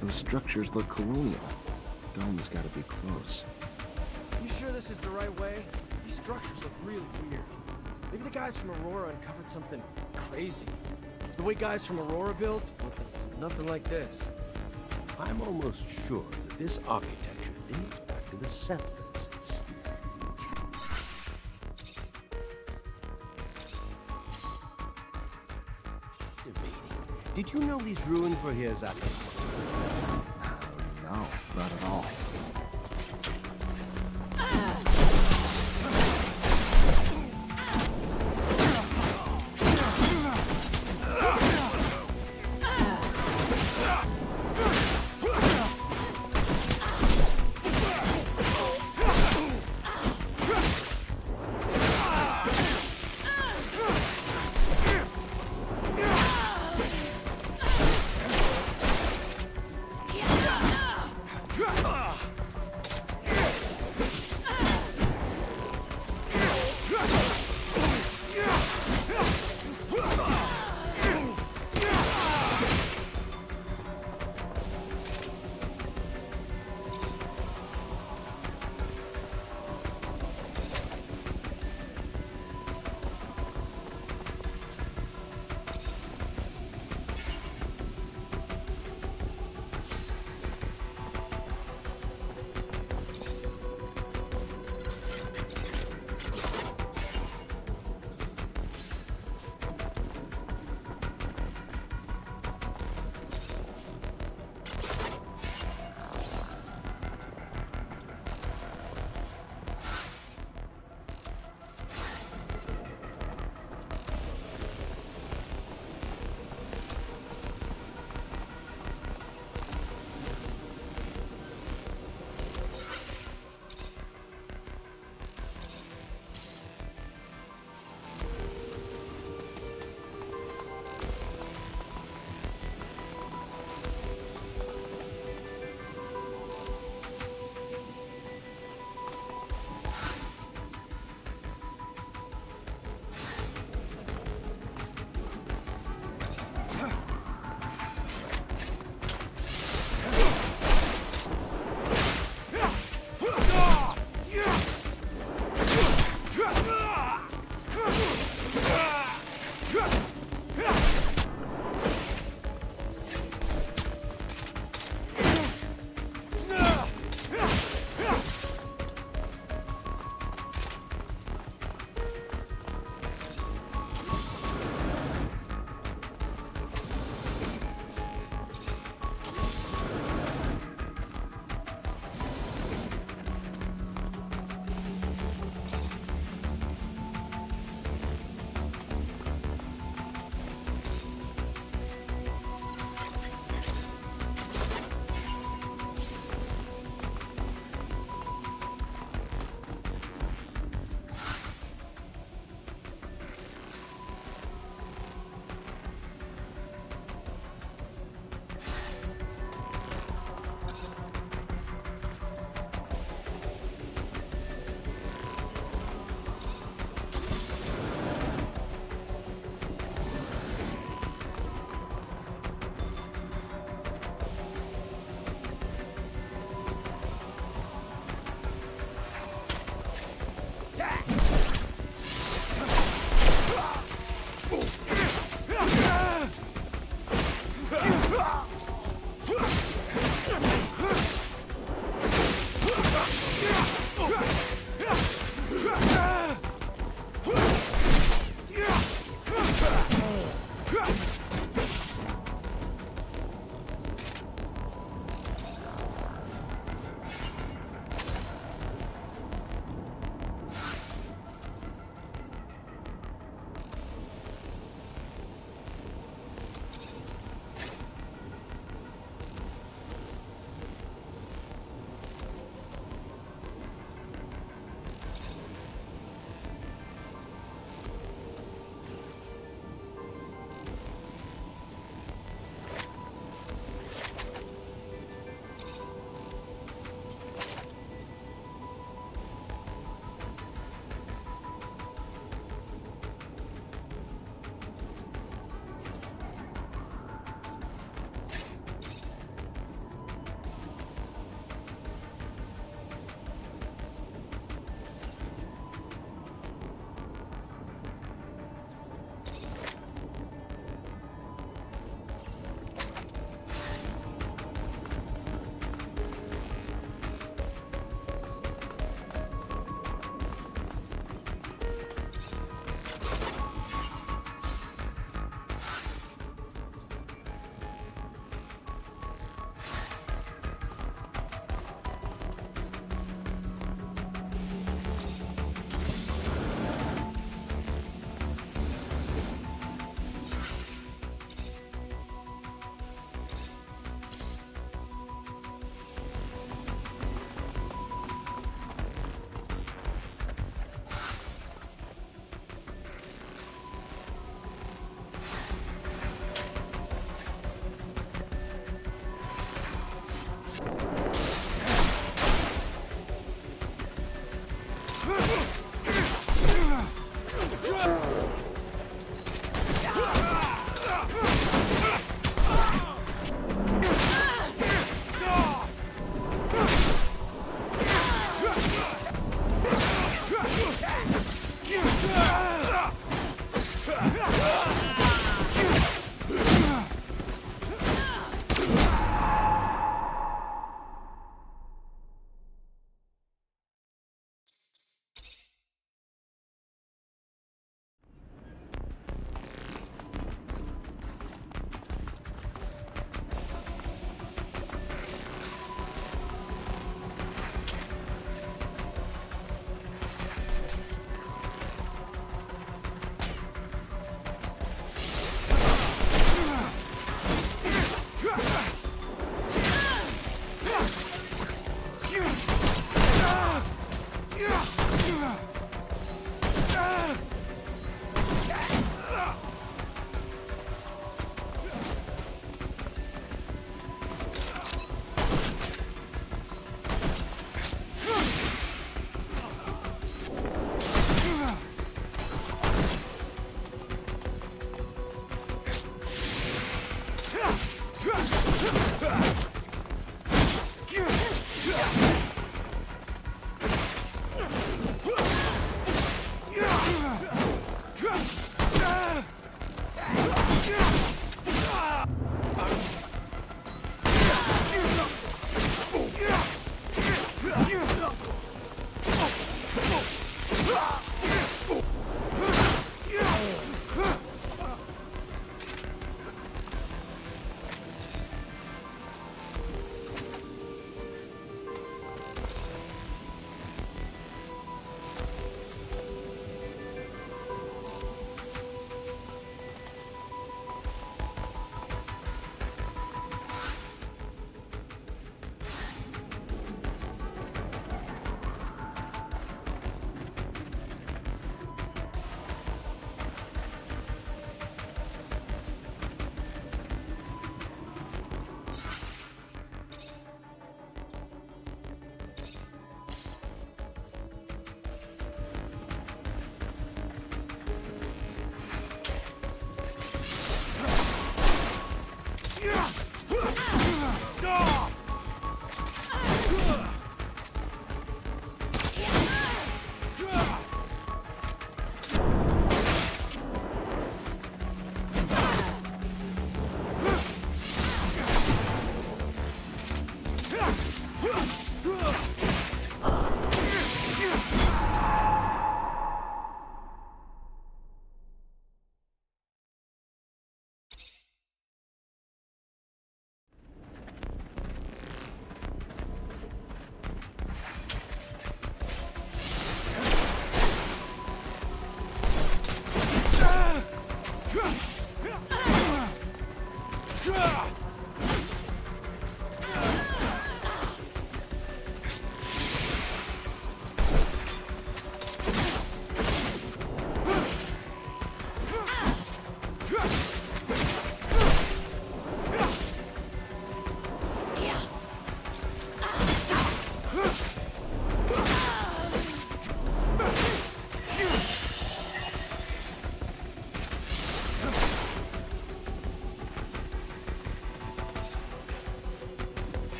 Those structures look colonial. Dome has got to be close. You sure this is the right way? These structures look really weird. Maybe the guys from Aurora uncovered something crazy. The way guys from Aurora built, well, it's nothing like this. I'm almost sure that this architecture dates back to the settlers. It's captivating. Did you know these ruins were here, Zaki? No, not at all. Yeah!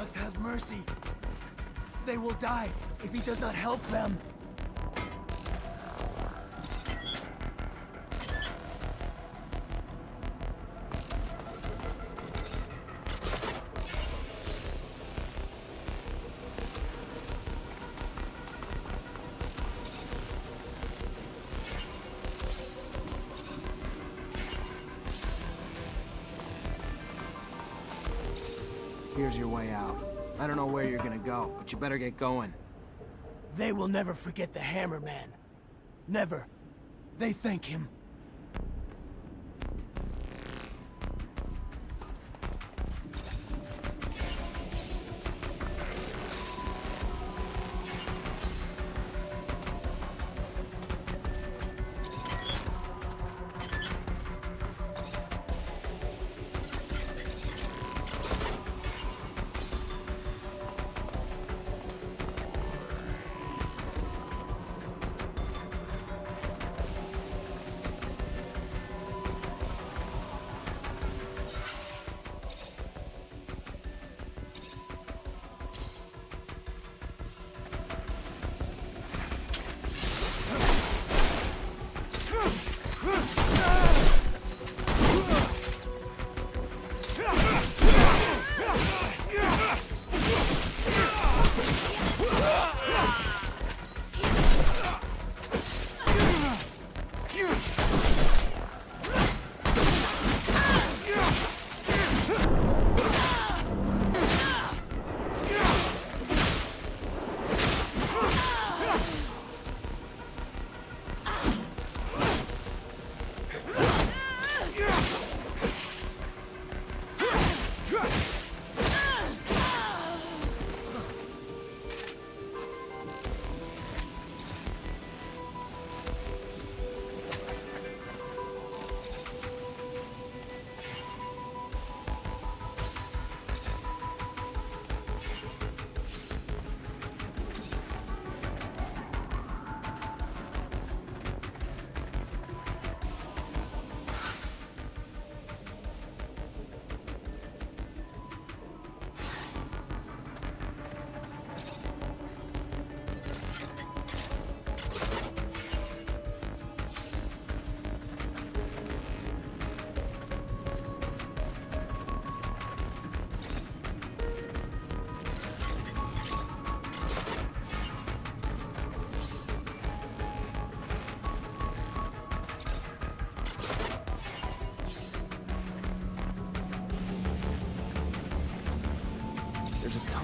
must have mercy. They will die if he does not help them. Here's your way out. I don't know where you're gonna go, but you better get going. They will never forget the Hammer Man. Never. They thank him.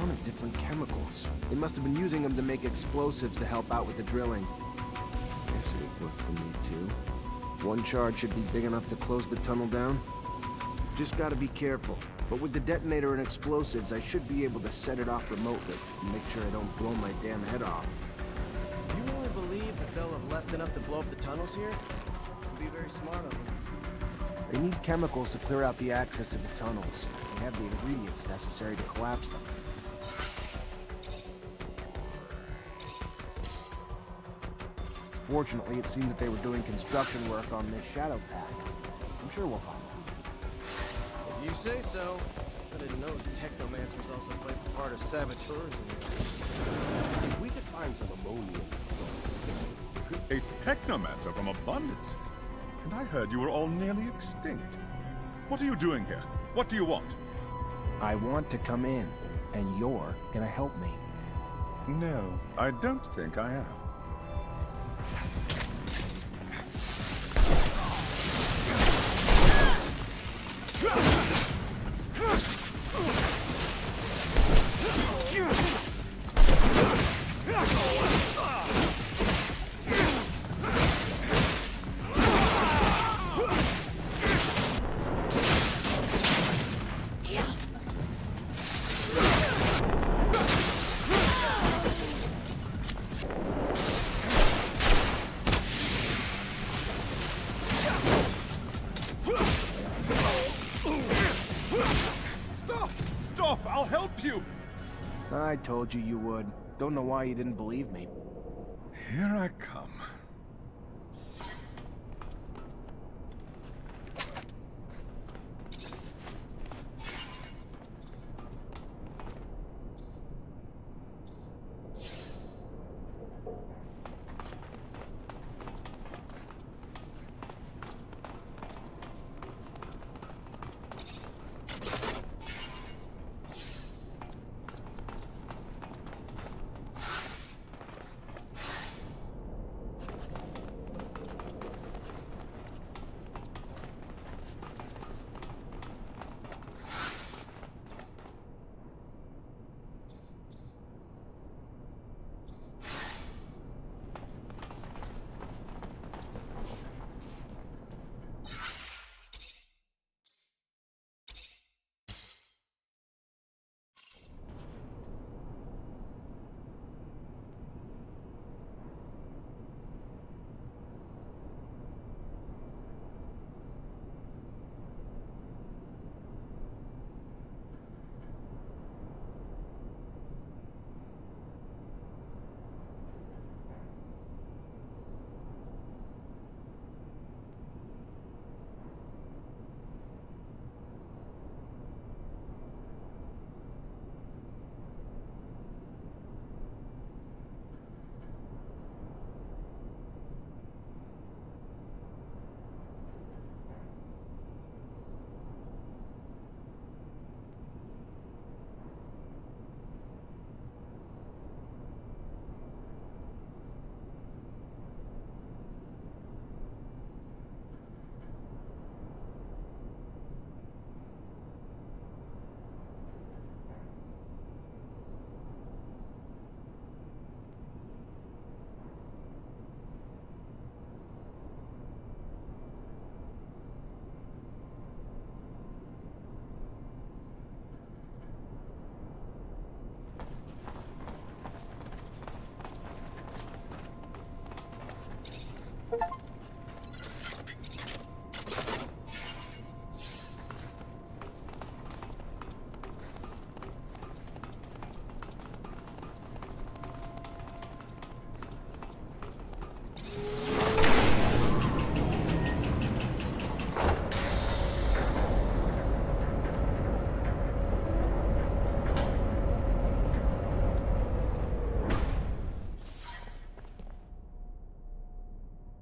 ton of different chemicals. They must have been using them to make explosives to help out with the drilling. Guess it worked for me too. One charge should be big enough to close the tunnel down. Just gotta be careful. But with the detonator and explosives, I should be able to set it off remotely and make sure I don't blow my damn head off. You really believe that they'll have left enough to blow up the tunnels here? Would be very smart of them. They need chemicals to clear out the access to the tunnels. They have the ingredients necessary to collapse them. Fortunately, it seemed that they were doing construction work on this shadow pack. I'm sure we'll find them. If you say so. I didn't know Technomancers also played the part of saboteurs in this. If we could find some ammonium. A Technomancer from Abundance? And I heard you were all nearly extinct. What are you doing here? What do you want? I want to come in, and you're gonna help me. No, I don't think I am. Stop! I'll help you! I told you would. Don't know why you didn't believe me. Here I come.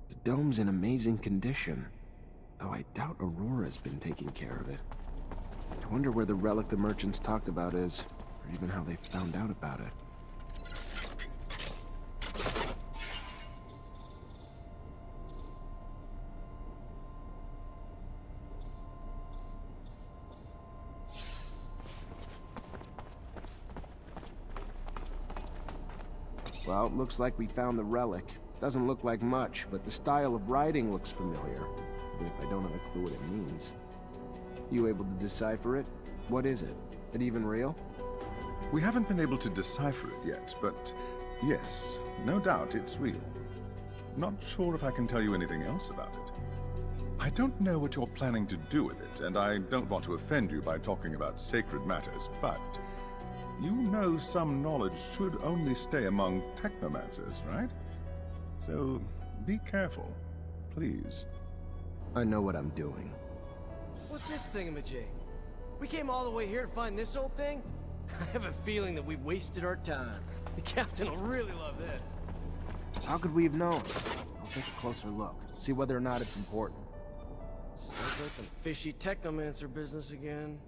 The dome's in amazing condition, though I doubt Aurora's been taking care of it. I wonder where the relic the merchants talked about is, or even how they found out about it. Well, it looks like we found the relic. Doesn't look like much, but the style of writing looks familiar, even if I don't have a clue what it means. You able to decipher it? What is it? It even real? We haven't been able to decipher it yet, but yes, no doubt it's real. Not sure if I can tell you anything else about it. I don't know what you're planning to do with it, and I don't want to offend you by talking about sacred matters, but you know some knowledge should only stay among Technomancers, right? So be careful, please. I know what I'm doing. What's this thingamajig? We came all the way here to find this old thing? I have a feeling that we wasted our time. The captain will really love this. How could we have known? I'll take a closer look, see whether or not it's important. Sounds like some fishy Technomancer business again.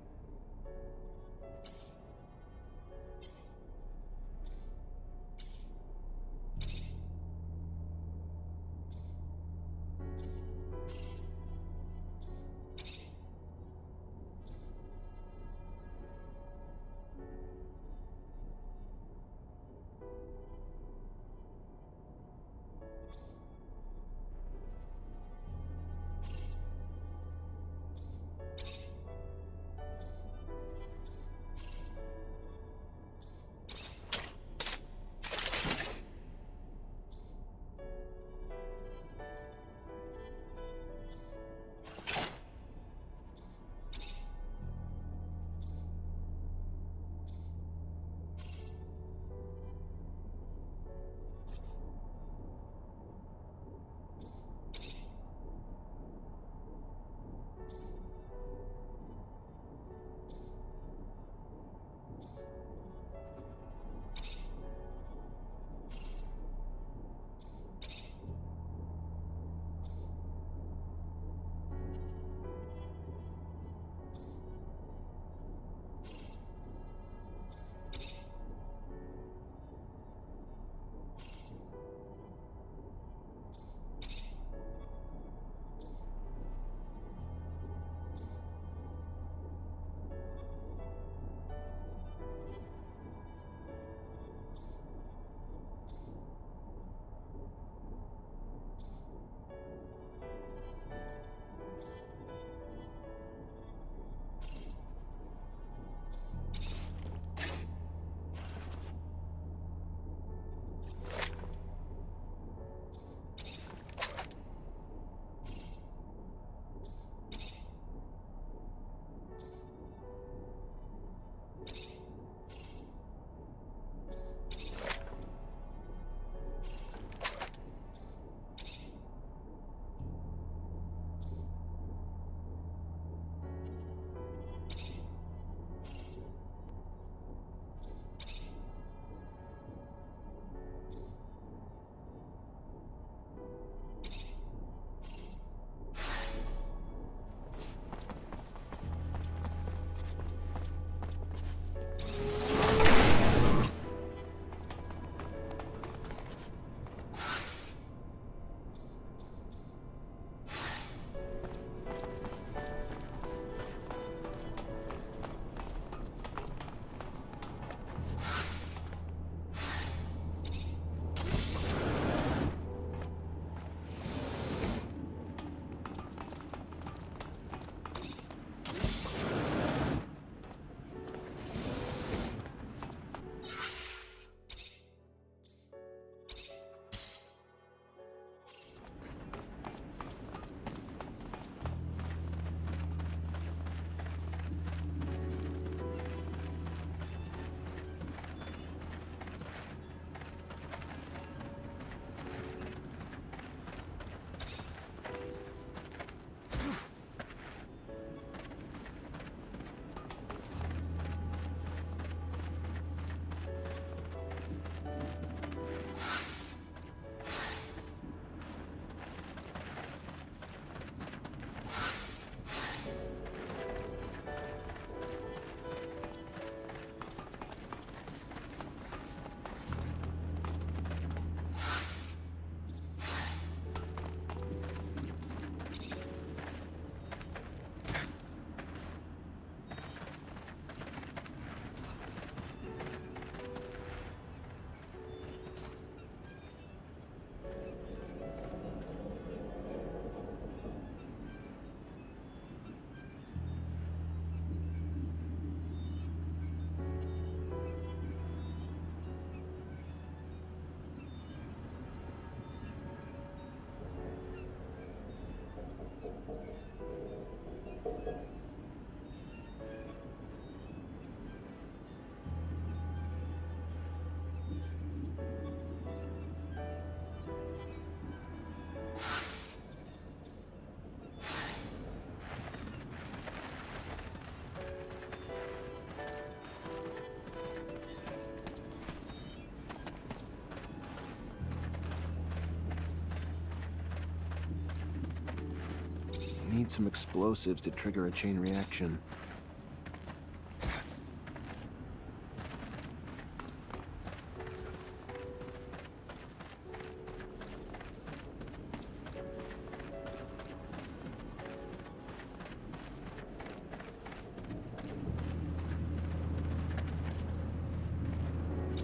need some explosives to trigger a chain reaction.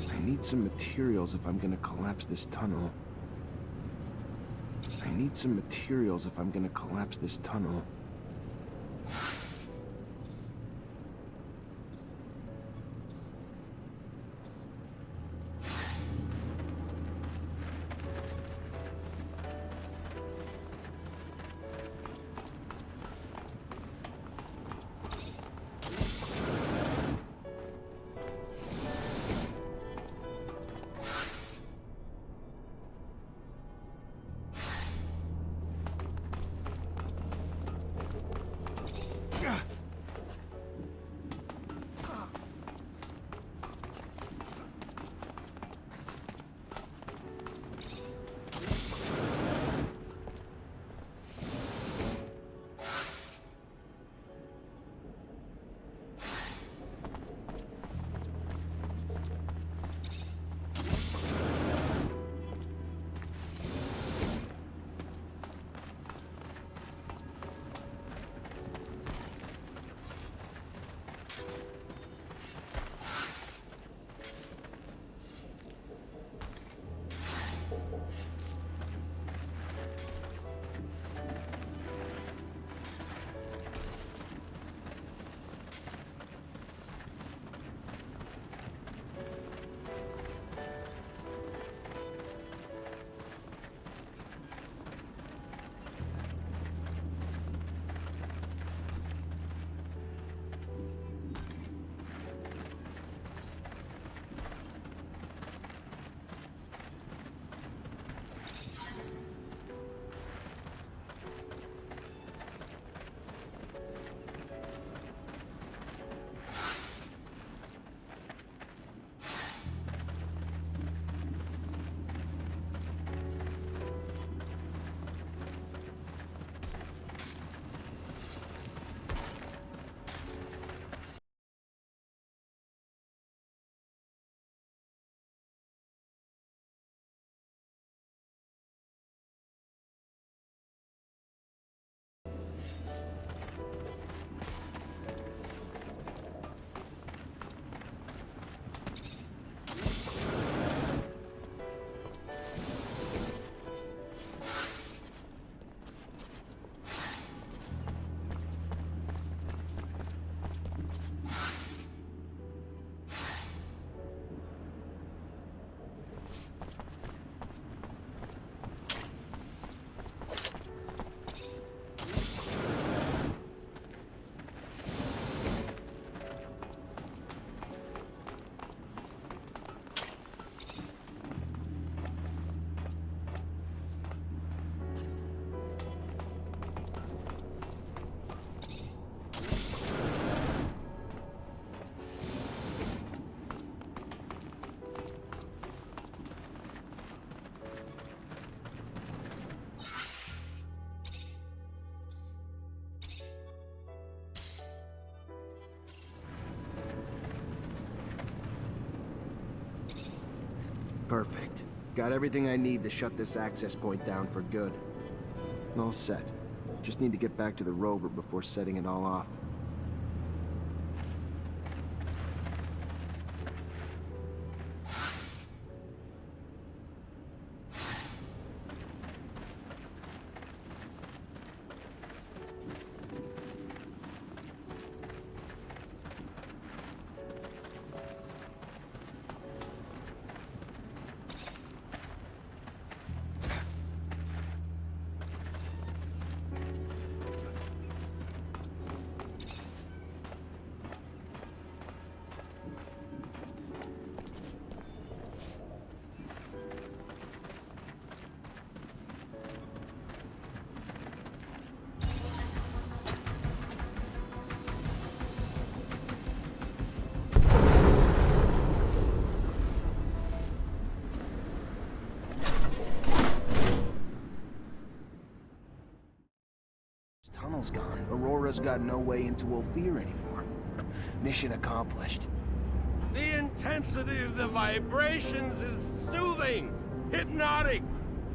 I need some materials if I'm gonna collapse this tunnel. I need some materials if I'm gonna collapse this tunnel. Perfect. Got everything I need to shut this access point down for good. All set. Just need to get back to the rover before setting it all off. tunnel's gone. Aurora's got no way into Ophir anymore. Mission accomplished. The intensity of the vibrations is soothing, hypnotic.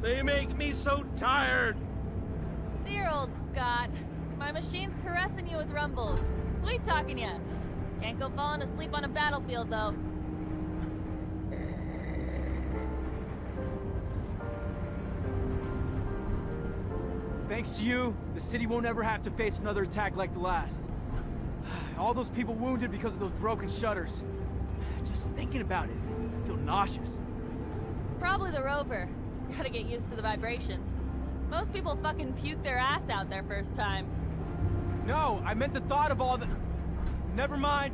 They make me so tired. Dear old Scott. My machine's caressing you with rumbles. Sweet talking ya. Can't go falling asleep on a battlefield, though. Thanks to you, the city won't ever have to face another attack like the last. All those people wounded because of those broken shutters. Just thinking about it, I feel nauseous. It's probably the rover. Gotta get used to the vibrations. Most people fucking puke their ass out their first time. No, I meant the thought of all the... Never mind.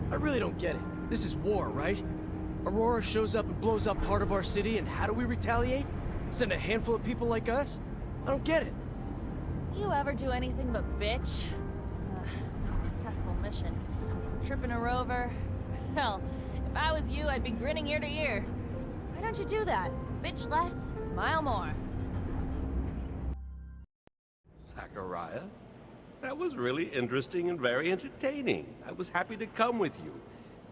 I really don't get it. This is war, right? Aurora shows up and blows up part of our city, and how do we retaliate? Send a handful of people like us? I don't get it. You ever do anything but bitch? Successful mission. Tripping a rover. Hell, if I was you, I'd be grinning ear to ear. Why don't you do that? Bitch less, smile more. Zachariah, that was really interesting and very entertaining. I was happy to come with you,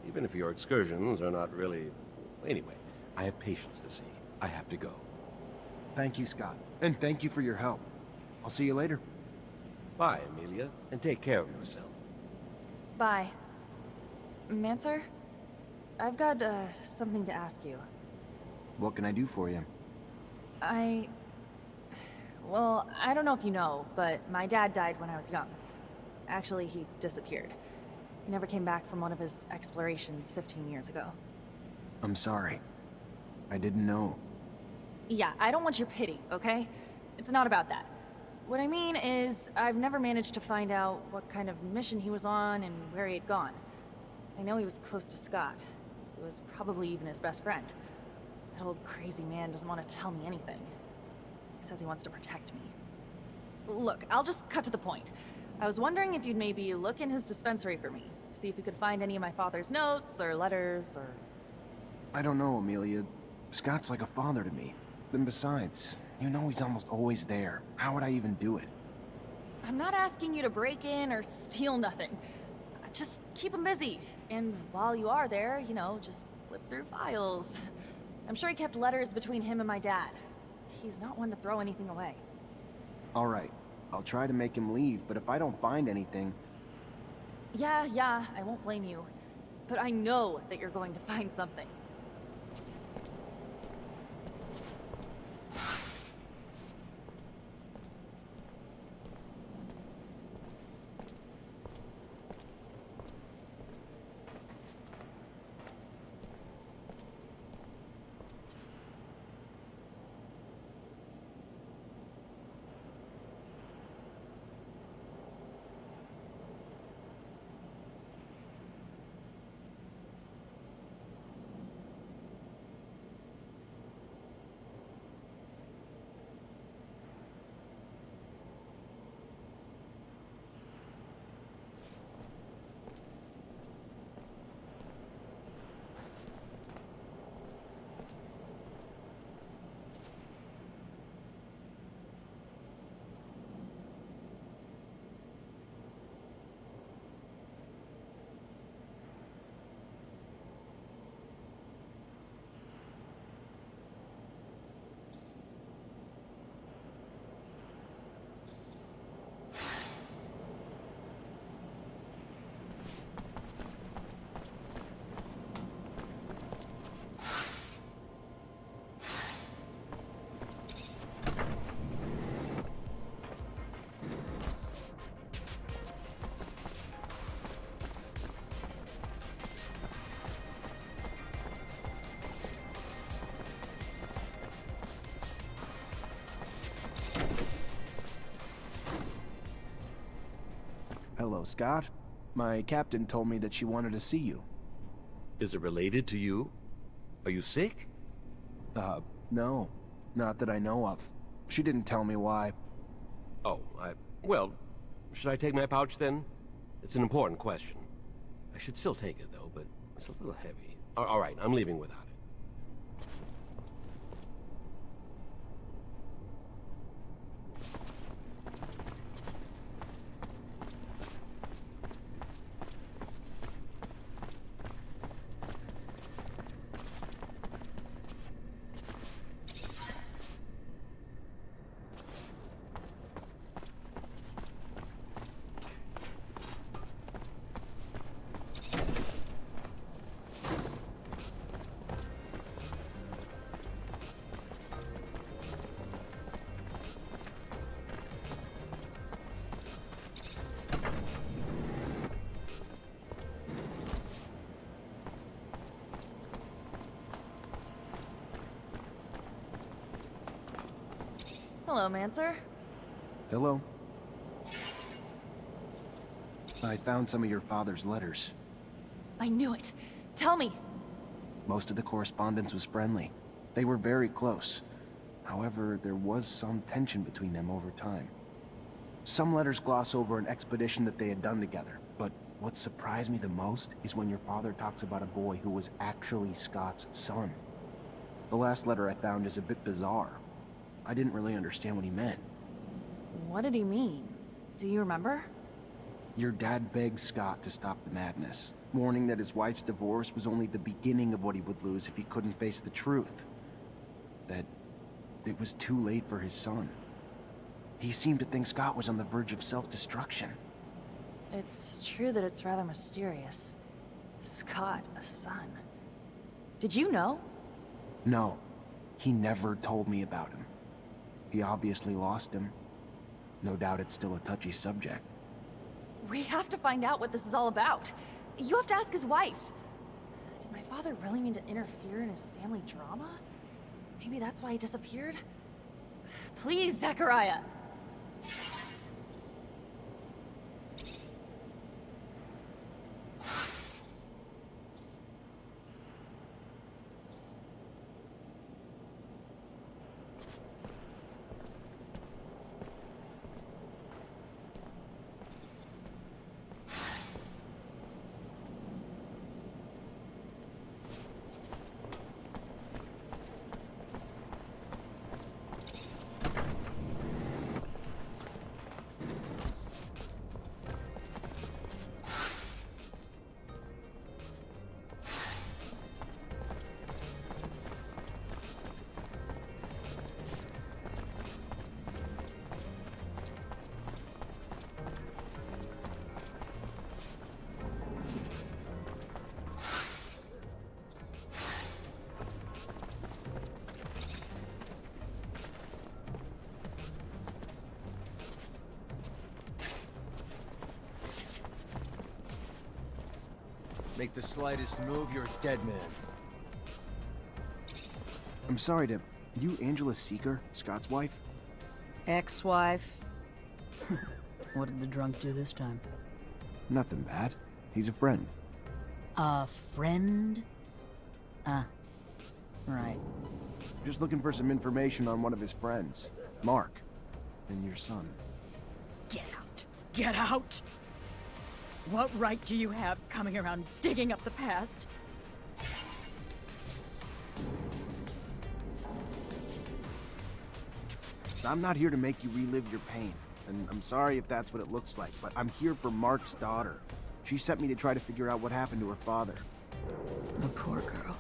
even if your excursions are not really... Anyway, I have patients to see. I have to go. Thank you, Scott. And thank you for your help. I'll see you later. Bye, Amelia, and take care of yourself. Bye. Mancer? I've got, something to ask you. What can I do for you? Well, I don't know if you know, but my dad died when I was young. Actually, he disappeared. He never came back from one of his explorations 15 years ago. I'm sorry. I didn't know. Yeah, I don't want your pity, okay? It's not about that. What I mean is, I've never managed to find out what kind of mission he was on and where he had gone. I know he was close to Scott, who was probably even his best friend. That old crazy man doesn't want to tell me anything. He says he wants to protect me. Look, I'll just cut to the point. I was wondering if you'd maybe look in his dispensary for me, see if you could find any of my father's notes or letters or... I don't know, Amelia. Scott's like a father to me. Then besides, you know he's almost always there. How would I even do it? I'm not asking you to break in or steal nothing. Just keep him busy. And while you are there, you know, just flip through files. I'm sure he kept letters between him and my dad. He's not one to throw anything away. All right. I'll try to make him leave, but if I don't find anything... Yeah, I won't blame you. But I know that you're going to find something. Hello, Scott. My captain told me that she wanted to see you. Is it related to you? Are you sick? No. Not that I know of. She didn't tell me why. Oh, well, should I take my pouch then? It's an important question. I should still take it though, but it's a little heavy. All right, I'm leaving without it. Hello, Mancer. Hello. I found some of your father's letters. I knew it. Tell me. Most of the correspondence was friendly. They were very close. However, there was some tension between them over time. Some letters gloss over an expedition that they had done together, but what surprised me the most is when your father talks about a boy who was actually Scott's son. The last letter I found is a bit bizarre. I didn't really understand what he meant. What did he mean? Do you remember? Your dad begged Scott to stop the madness, warning that his wife's divorce was only the beginning of what he would lose if he couldn't face the truth. That it was too late for his son. He seemed to think Scott was on the verge of self-destruction. It's true that it's rather mysterious. Scott, a son. Did you know? No, he never told me about him. He obviously lost him. No doubt it's still a touchy subject. We have to find out what this is all about. You have to ask his wife. Did my father really mean to interfere in his family drama? Maybe that's why he disappeared? Please, Zachariah! Make the slightest move, you're a dead man. I'm sorry, Deb. You Angela Seeker, Scott's wife? Ex-wife? What did the drunk do this time? Nothing bad. He's a friend. A friend? Ah, right. Just looking for some information on one of his friends, Mark, and your son. Get out! Get out! What right do you have coming around digging up the past? I'm not here to make you relive your pain, and I'm sorry if that's what it looks like, but I'm here for Mark's daughter. She sent me to try to figure out what happened to her father. The poor girl.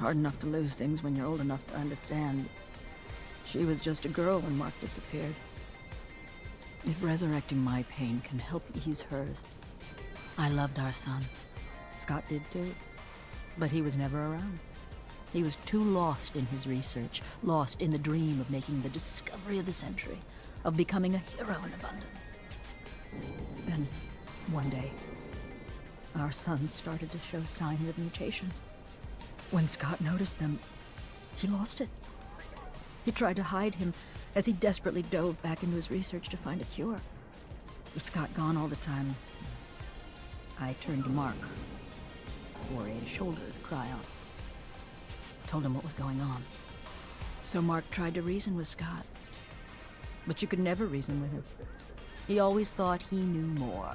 Hard enough to lose things when you're old enough to understand. She was just a girl when Mark disappeared. If resurrecting my pain can help ease hers. I loved our son. Scott did too. But he was never around. He was too lost in his research, lost in the dream of making the discovery of the century, of becoming a hero in abundance. Then, one day, our son started to show signs of mutation. When Scott noticed them, he lost it. He tried to hide him as he desperately dove back into his research to find a cure. With Scott gone all the time, I turned to Mark for a shoulder to cry on. Told him what was going on. So Mark tried to reason with Scott. But you could never reason with him. He always thought he knew more.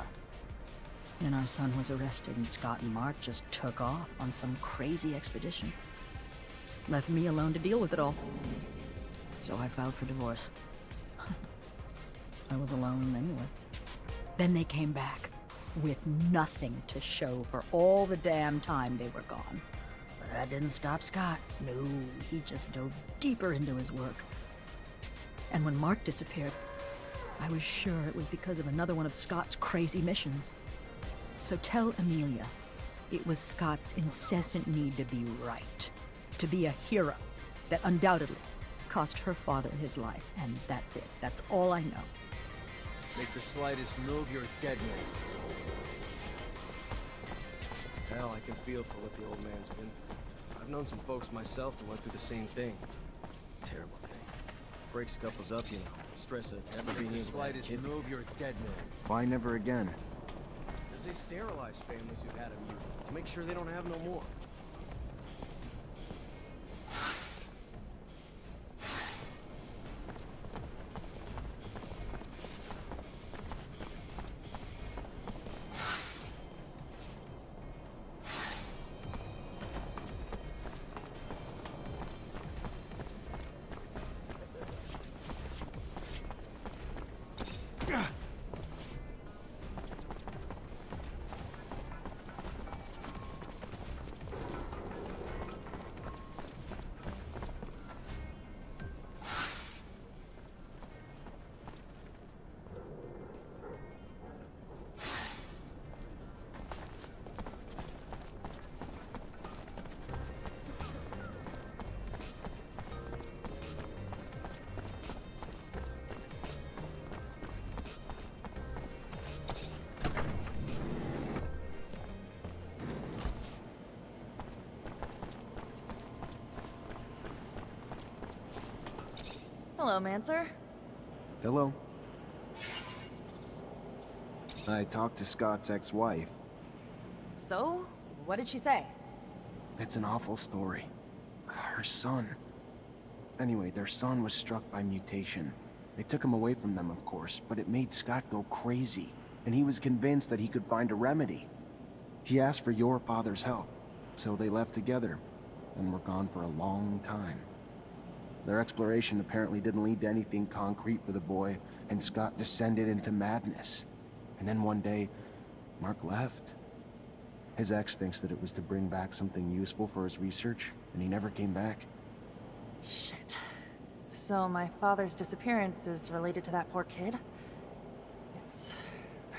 Then our son was arrested and Scott and Mark just took off on some crazy expedition. Left me alone to deal with it all. So I filed for divorce. I was alone anyway. Then they came back with nothing to show for all the damn time they were gone. But that didn't stop Scott. No, he just dove deeper into his work. And when Mark disappeared, I was sure it was because of another one of Scott's crazy missions. So tell Amelia, it was Scott's incessant need to be right, to be a hero, that undoubtedly cost her father his life, and that's it. That's all I know. Make the slightest move, you're a dead man. Hell, I can feel for what the old man's been through. I've known some folks myself who went through the same thing. Terrible thing. breaks couples up, you know. Stress of never being able to have kids. move, you're a dead man. Why never again? Because they sterilize families who've had them to make sure they don't have no more. Hello, Mancer. Hello? I talked to Scott's ex-wife. So, what did she say? It's an awful story. Her son. Anyway, their son was struck by mutation. They took him away from them, of course, but it made Scott go crazy, and he was convinced that he could find a remedy. He asked for your father's help, so they left together, and were gone for a long time. Their exploration apparently didn't lead to anything concrete for the boy, and Scott descended into madness. And then one day, Mark left. His ex thinks that it was to bring back something useful for his research, and he never came back. Shit. So my father's disappearance is related to that poor kid? It's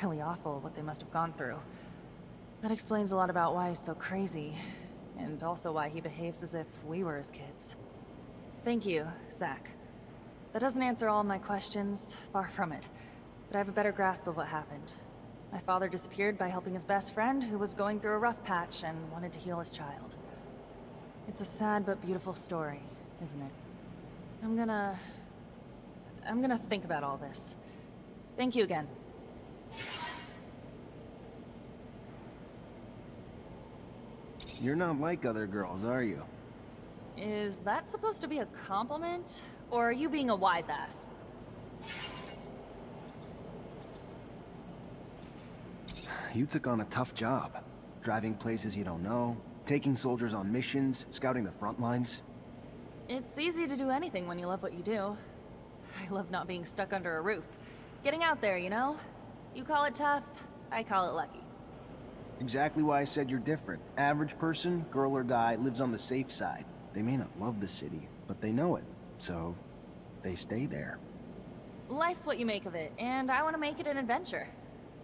really awful what they must have gone through. That explains a lot about why he's so crazy, and also why he behaves as if we were his kids. Thank you, Zach. That doesn't answer all of my questions, far from it, but I have a better grasp of what happened. My father disappeared by helping his best friend, who was going through a rough patch and wanted to heal his child. It's a sad but beautiful story, isn't it? I'm gonna think about all this. Thank you again. You're not like other girls, are you? Is that supposed to be a compliment? Or are you being a wise ass? You took on a tough job. Driving places you don't know, taking soldiers on missions, scouting the front lines. It's easy to do anything when you love what you do. I love not being stuck under a roof. Getting out there, you know? You call it tough, I call it lucky. Exactly why I said you're different. Average person, girl or guy, lives on the safe side. They may not love the city, but they know it, so they stay there. Life's what you make of it, and I want to make it an adventure.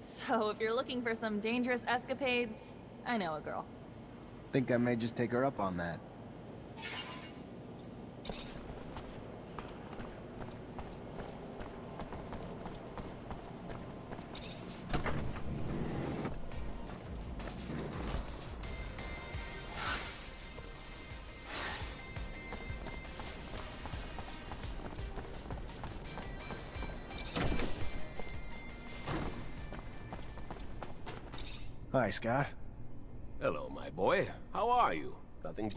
So if you're looking for some dangerous escapades, I know a girl. Think I may just take her up on that. Hi, Scott. Hello, my boy. How are you? Nothing...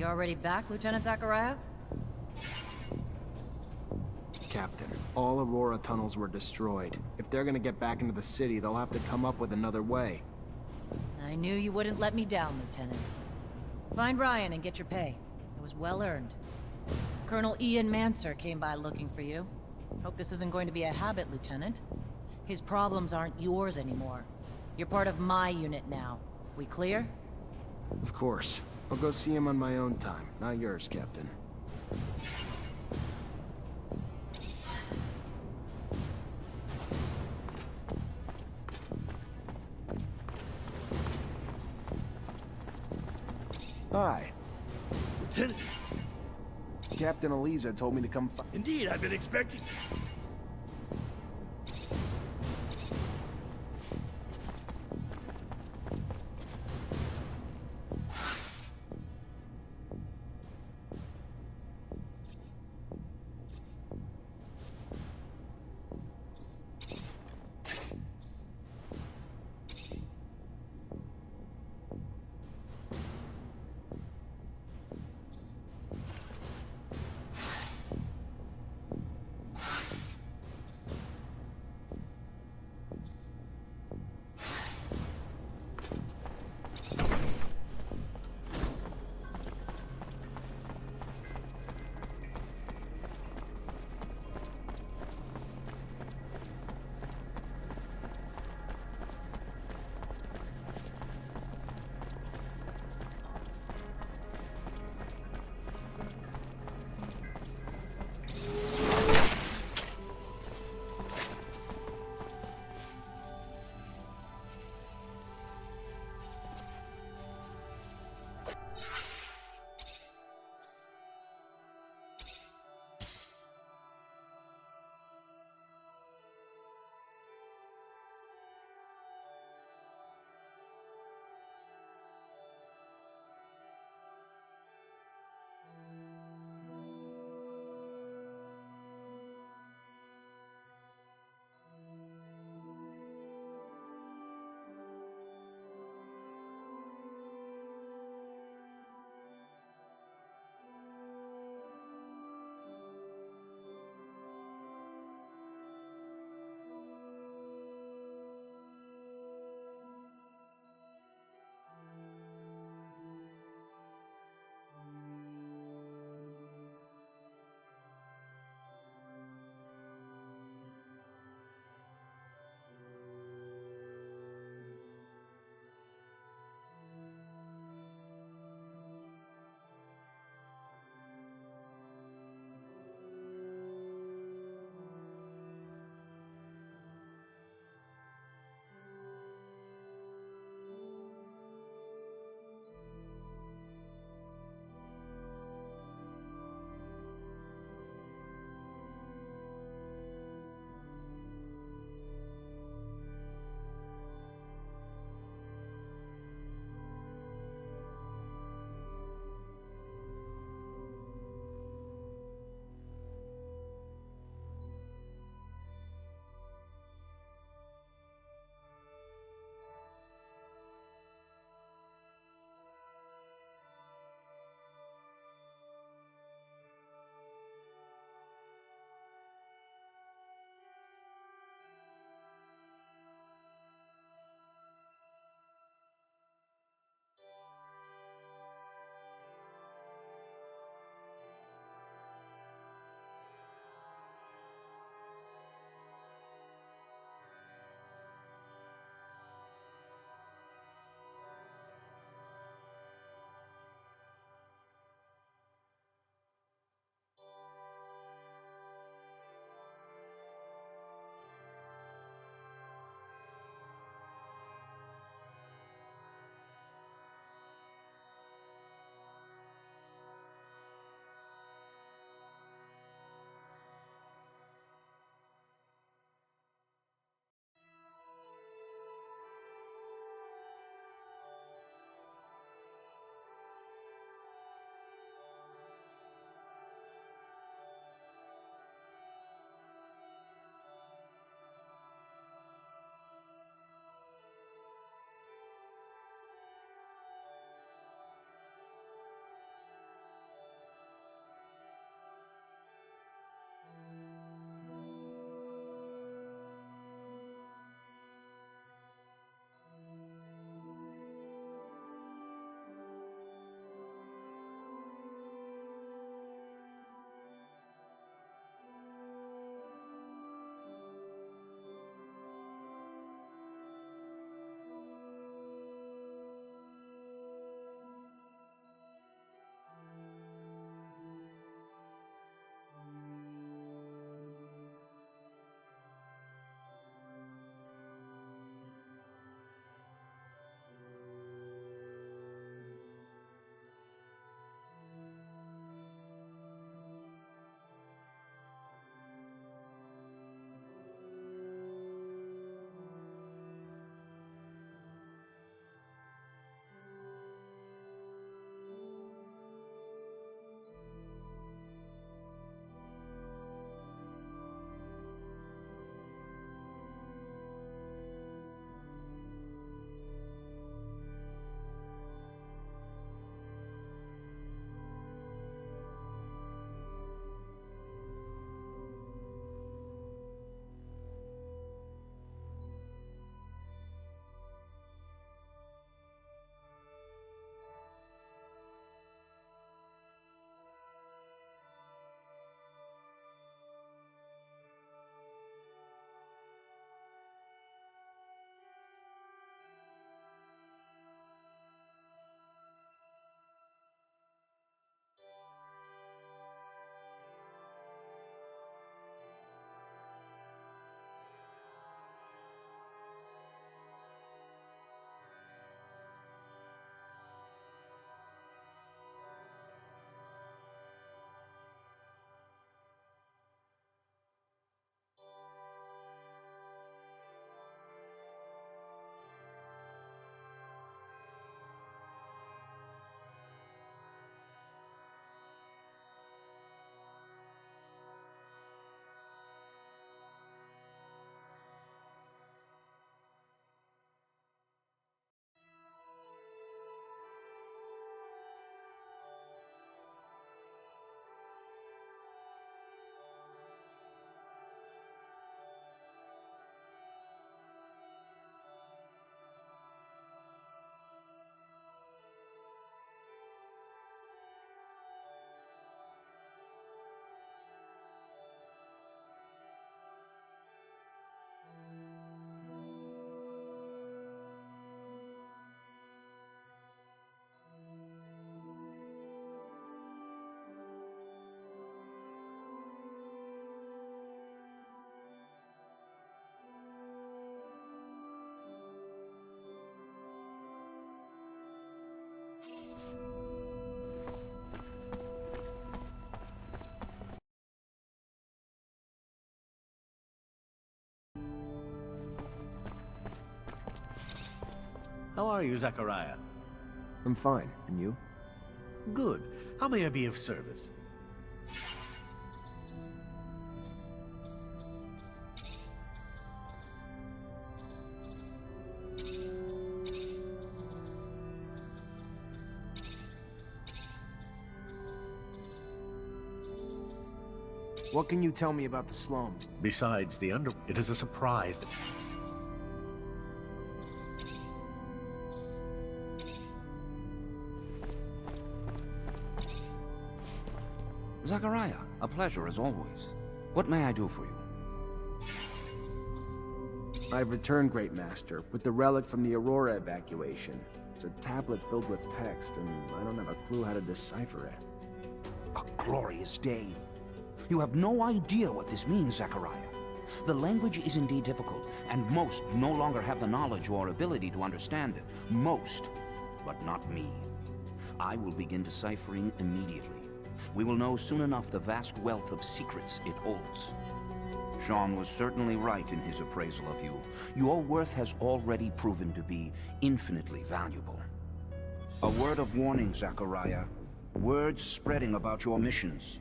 You already back, Lieutenant Zachariah? Captain, all Aurora tunnels were destroyed. If they're gonna get back into the city, they'll have to come up with another way. I knew you wouldn't let me down, Lieutenant. Find Ryan and get your pay. It was well earned. Colonel Ian Mancer came by looking for you. Hope this isn't going to be a habit, Lieutenant. His problems aren't yours anymore. You're part of my unit now. We clear? Of course. I'll go see him on my own time, not yours, Captain. Hi. Lieutenant, Captain Eliza told me to come indeed, I've been expecting. How are you, Zachariah? I'm fine. And you? Good. How may I be of service? What can you tell me about the slums? Besides the it is a surprise that... Zachariah, a pleasure as always. What may I do for you? I've returned, Great Master, with the relic from the Aurora evacuation. It's a tablet filled with text, and I don't have a clue how to decipher it. A glorious day. You have no idea what this means, Zachariah. The language is indeed difficult, and most no longer have the knowledge or ability to understand it. Most, but not me. I will begin deciphering immediately. We will know soon enough the vast wealth of secrets it holds. Jean was certainly right in his appraisal of you. Your worth has already proven to be infinitely valuable. A word of warning, Zachariah. Words spreading about your missions.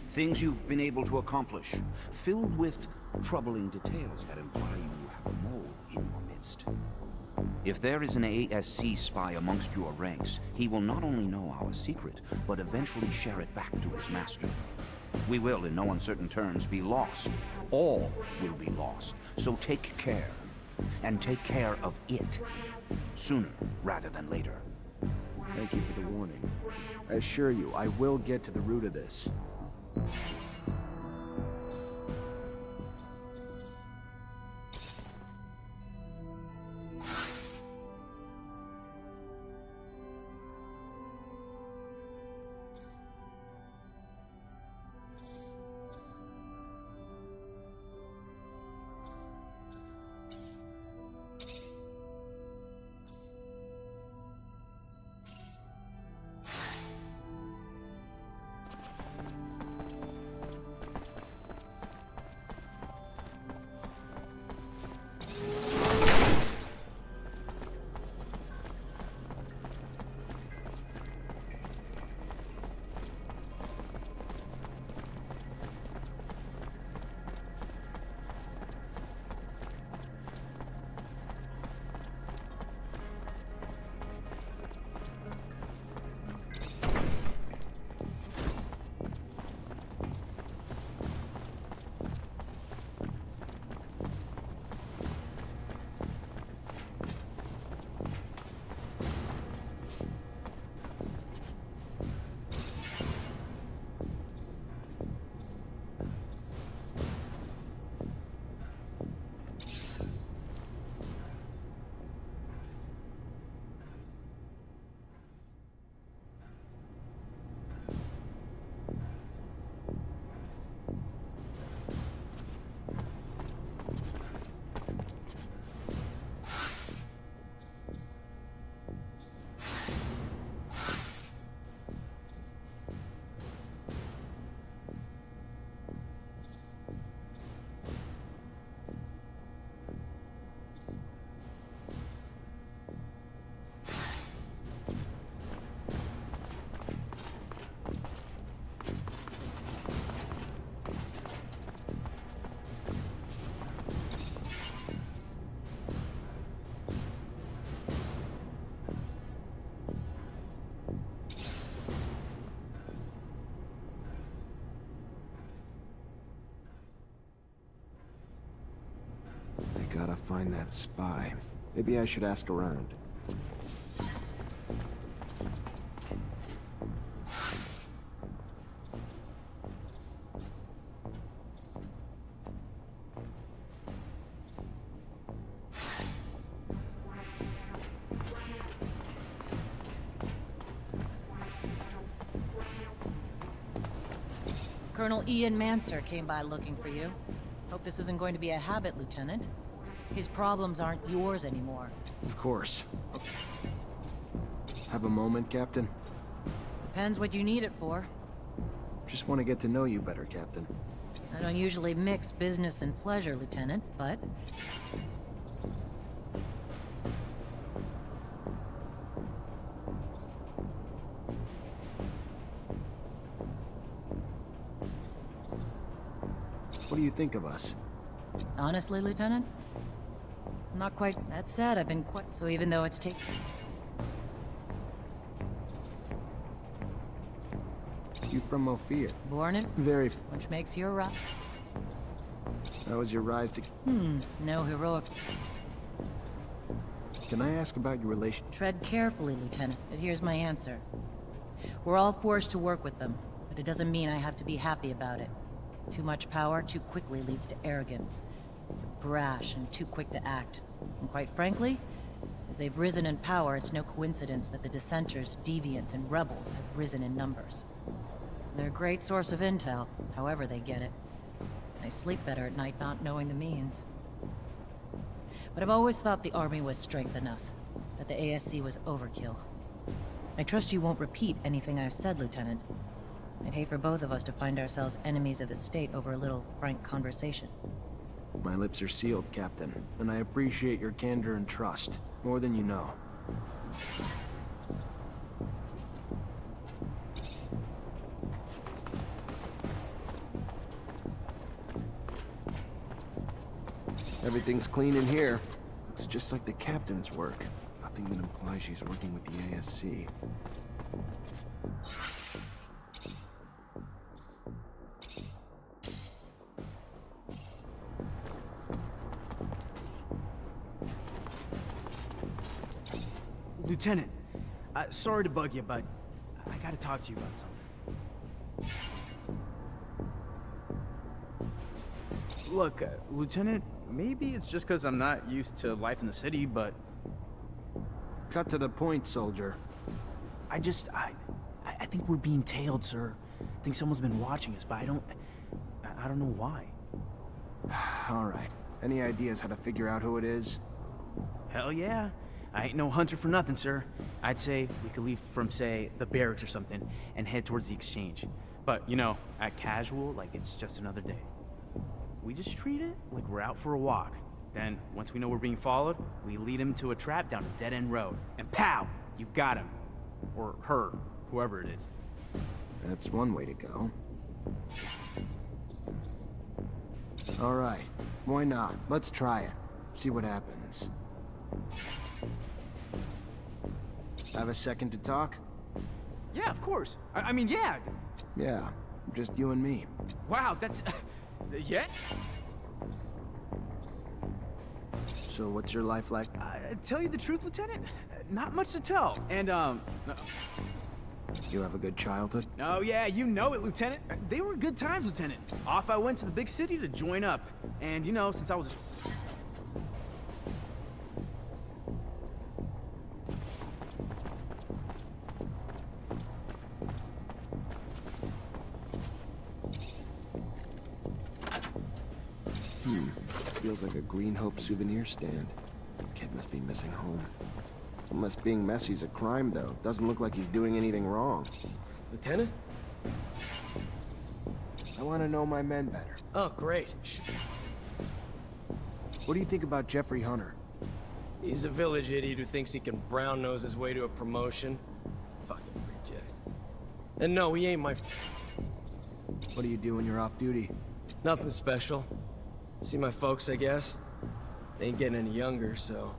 Things you've been able to accomplish, filled with troubling details that imply you have a mole in your midst. If there is an ASC spy amongst your ranks, he will not only know our secret, but eventually share it back to his master. We will, in no uncertain terms, be lost. All will be lost. So take care. And take care of it. Sooner rather than later. Thank you for the warning. I assure you, I will get to the root of this. Gotta find that spy. Maybe I should ask around. Colonel Ian Mancer came by looking for you. Hope this isn't going to be a habit, Lieutenant. His problems aren't yours anymore. Of course. Have a moment, Captain? Depends what you need it for. Just want to get to know you better, Captain. I don't usually mix business and pleasure, Lieutenant, but... you think of us? Honestly, Lieutenant? I'm not quite that sad. I've been quite... So even though it's taken... You from Ophir? Born in... Very... Which makes you a rock. That was your rise to... No heroic... Can I ask about your relation? Tread carefully, Lieutenant, but here's my answer. We're all forced to work with them, but it doesn't mean I have to be happy about it. Too much power too quickly leads to arrogance. They're brash and too quick to act. And quite frankly, as they've risen in power, it's no coincidence that the dissenters, deviants, and rebels have risen in numbers. They're a great source of intel, however they get it. I sleep better at night not knowing the means. But I've always thought the army was strength enough, that the ASC was overkill. I trust you won't repeat anything I've said, Lieutenant. I'd hate for both of us to find ourselves enemies of the state over a little frank conversation. My lips are sealed, Captain, and I appreciate your candor and trust, more than you know. Everything's clean in here. Looks just like the captain's work. Nothing that implies she's working with the ASC. Lieutenant, sorry to bug you, but I gotta talk to you about something. Look, Lieutenant, maybe it's just because I'm not used to life in the city, but... Cut to the point, soldier. I think we're being tailed, sir. I think someone's been watching us, but I don't know why. All right. Any ideas how to figure out who it is? Hell yeah. I ain't no hunter for nothing, sir. I'd say we could leave from, say, the barracks or something, and head towards the exchange. But, you know, act casual, like it's just another day. We just treat it like we're out for a walk. Then, once we know we're being followed, we lead him to a trap down a dead-end road. And pow! You've got him. Or her. Whoever it is. That's one way to go. All right. Why not? Let's try it. See what happens. Have a second to talk? Yeah, of course. I mean, yeah. Yeah, just you and me. Wow, that's... yeah? So what's your life like? Tell you the truth, Lieutenant? Not much to tell. And, You have a good childhood? Oh, yeah, you know it, Lieutenant. They were good times, Lieutenant. Off I went to the big city to join up. And, you know, since I was... Feels like a Green Hope souvenir stand. Kid must be missing home. Unless being messy's a crime, though. Doesn't look like he's doing anything wrong. Lieutenant? I want to know my men better. Oh, great. What do you think about Jeffrey Hunter? He's a village idiot who thinks he can brown nose his way to a promotion. Fucking reject. And no, he ain't my... What do you do when you're off duty? Nothing special. See my folks, I guess. They ain't getting any younger, so...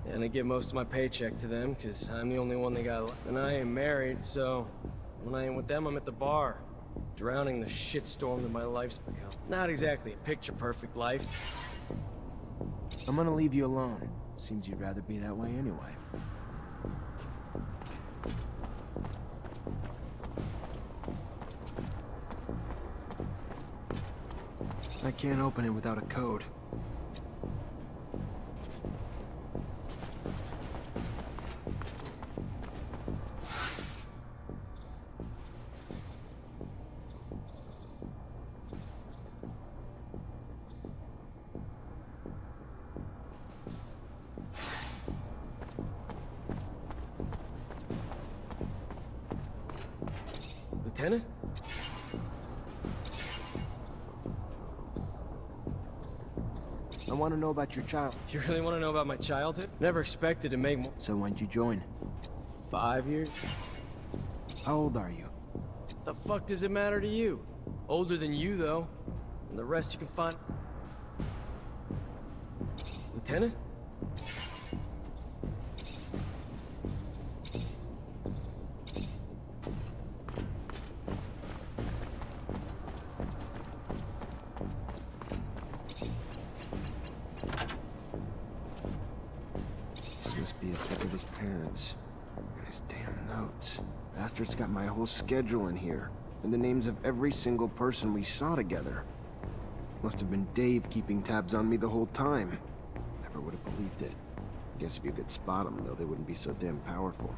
And I give most of my paycheck to them, because I'm the only one they got. And I ain't married, so... When I ain't with them, I'm at the bar. Drowning the shitstorm that my life's become. Not exactly a picture-perfect life. I'm gonna leave you alone. Seems you'd rather be that way anyway. I can't open it without a code. Lieutenant? I want to know about your child. You really want to know about my childhood? Never expected to make more. So when'd you join? 5 years? How old are you? The fuck does it matter to you? Older than you, though. And the rest you can find... Lieutenant? This must be a pic of his parents. His damn notes. Bastard's got my whole schedule in here, and the names of every single person we saw together. Must have been Dave keeping tabs on me the whole time. Never would have believed it. Guess if you could spot them, though, they wouldn't be so damn powerful.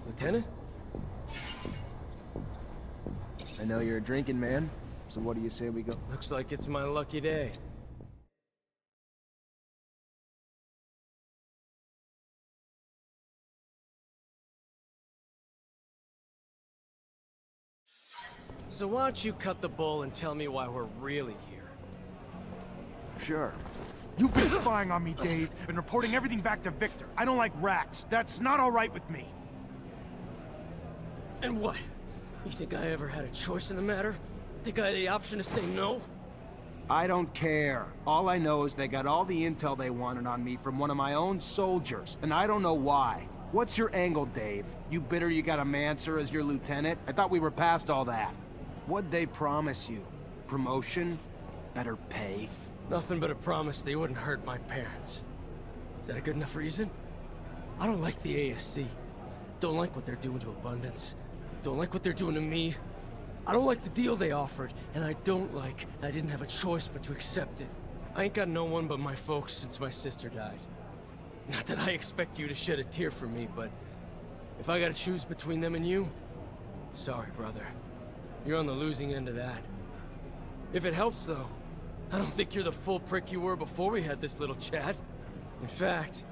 Lieutenant? I know you're a drinking man, so what do you say we go? Looks like it's my lucky day. So why don't you cut the bull and tell me why we're really here? Sure. You've been spying on me, Dave, and reporting everything back to Victor. I don't like rats. That's not all right with me. And what? You think I ever had a choice in the matter? Think I had the option to say no? I don't care. All I know is they got all the intel they wanted on me from one of my own soldiers, and I don't know why. What's your angle, Dave? You bitter you got a Mancer as your lieutenant? I thought we were past all that. What'd they promise you? Promotion? Better pay? Nothing but a promise they wouldn't hurt my parents. Is that a good enough reason? I don't like the ASC. Don't like what they're doing to Abundance. Don't like what they're doing to me. I don't like the deal they offered, and I don't like I didn't have a choice but to accept it. I ain't got no one but my folks since my sister died. Not that I expect you to shed a tear for me, but if I gotta choose between them and you, sorry, brother. You're on the losing end of that. If it helps, though, I don't think you're the full prick you were before we had this little chat. In fact,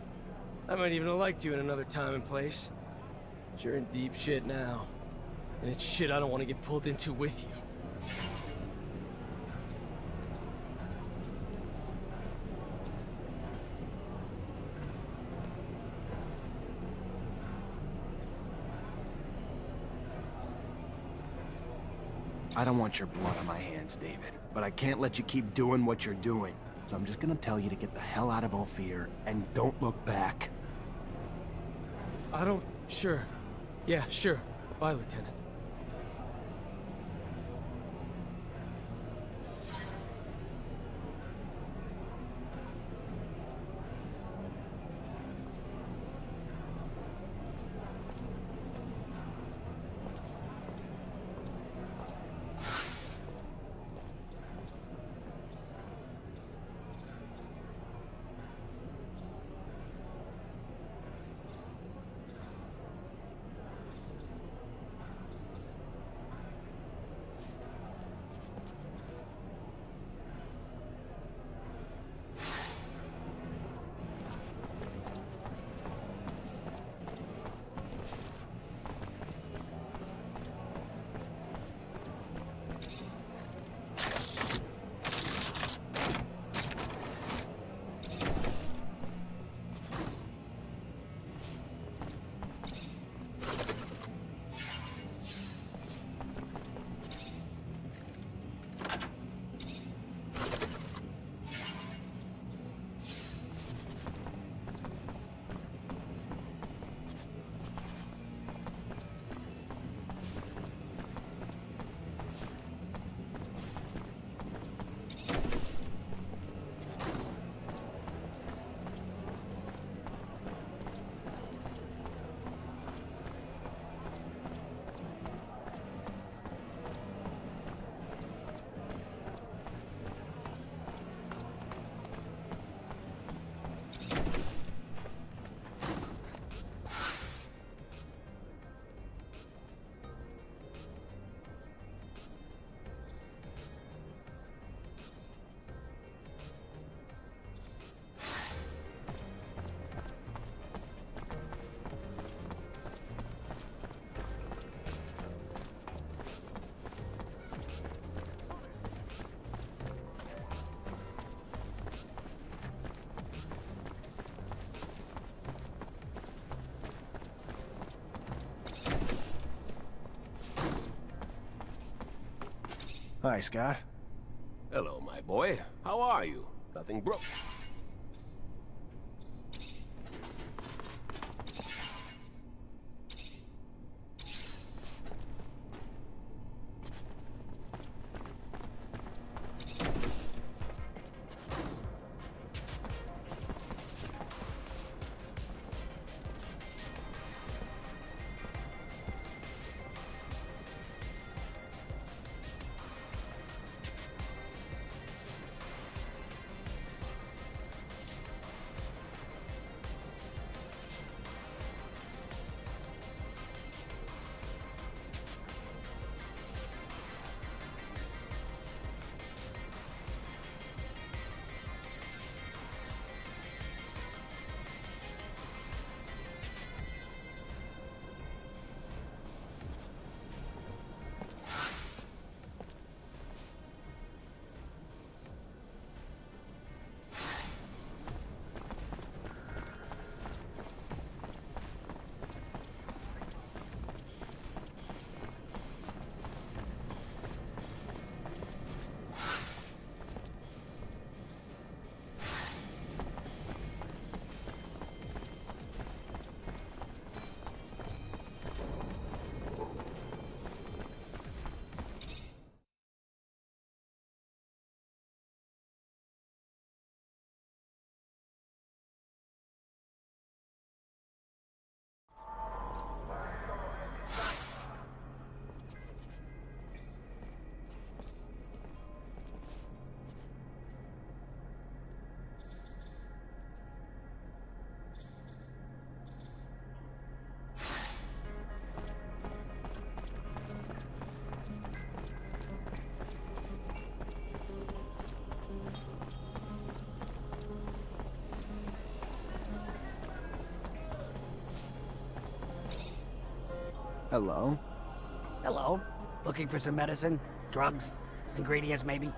I might even have liked you in another time and place. But you're in deep shit now. And it's shit I don't want to get pulled into with you. I don't want your blood on my hands, David, but I can't let you keep doing what you're doing. So I'm just gonna tell you to get the hell out of Ophir and don't look back. I don't... Sure. Yeah, sure. Bye, Lieutenant. Hi, Scott. Hello, my boy. How are you? Nothing broke. Hello? Hello. Looking for some medicine? Drugs? Ingredients, maybe?